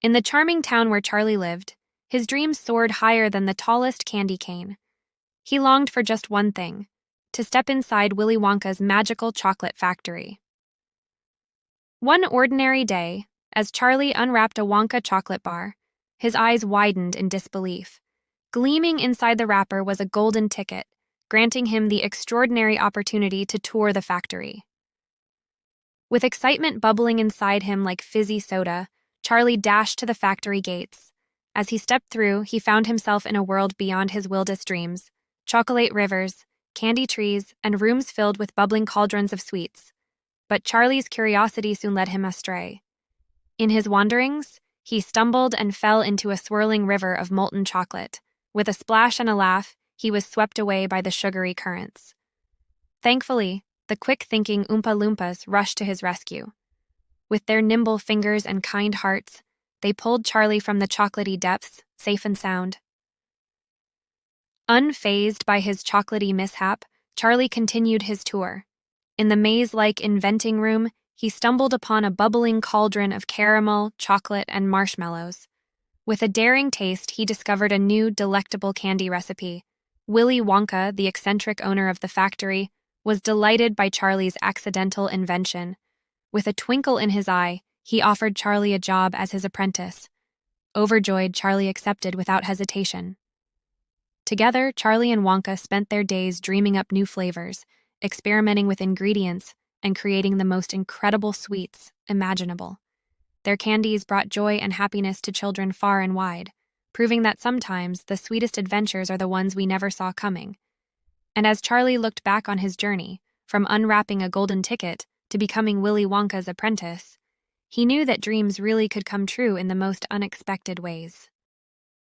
In the charming town where Charlie lived, his dreams soared higher than the tallest candy cane. He longed for just one thing: to step inside Willy Wonka's magical chocolate factory. One ordinary day, as Charlie unwrapped a Wonka chocolate bar, his eyes widened in disbelief. Gleaming inside the wrapper was a golden ticket, granting him the extraordinary opportunity to tour the factory. With excitement bubbling inside him like fizzy soda, Charlie dashed to the factory gates. As he stepped through, he found himself in a world beyond his wildest dreams: chocolate rivers, candy trees, and rooms filled with bubbling cauldrons of sweets. But Charlie's curiosity soon led him astray. In his wanderings, he stumbled and fell into a swirling river of molten chocolate. With a splash and a laugh, he was swept away by the sugary currents. Thankfully, the quick-thinking Oompa Loompas rushed to his rescue. With their nimble fingers and kind hearts, they pulled Charlie from the chocolatey depths, safe and sound. Unfazed by his chocolatey mishap, Charlie continued his tour. In the maze-like inventing room, he stumbled upon a bubbling cauldron of caramel, chocolate, and marshmallows. With a daring taste, he discovered a new, delectable candy recipe. Willy Wonka, the eccentric owner of the factory, was delighted by Charlie's accidental invention. With a twinkle in his eye, he offered Charlie a job as his apprentice. Overjoyed, Charlie accepted without hesitation. Together, Charlie and Wonka spent their days dreaming up new flavors, experimenting with ingredients, and creating the most incredible sweets imaginable. Their candies brought joy and happiness to children far and wide, proving that sometimes the sweetest adventures are the ones we never saw coming. And as Charlie looked back on his journey, from unwrapping a golden ticket to becoming Willy Wonka's apprentice, he knew that dreams really could come true in the most unexpected ways.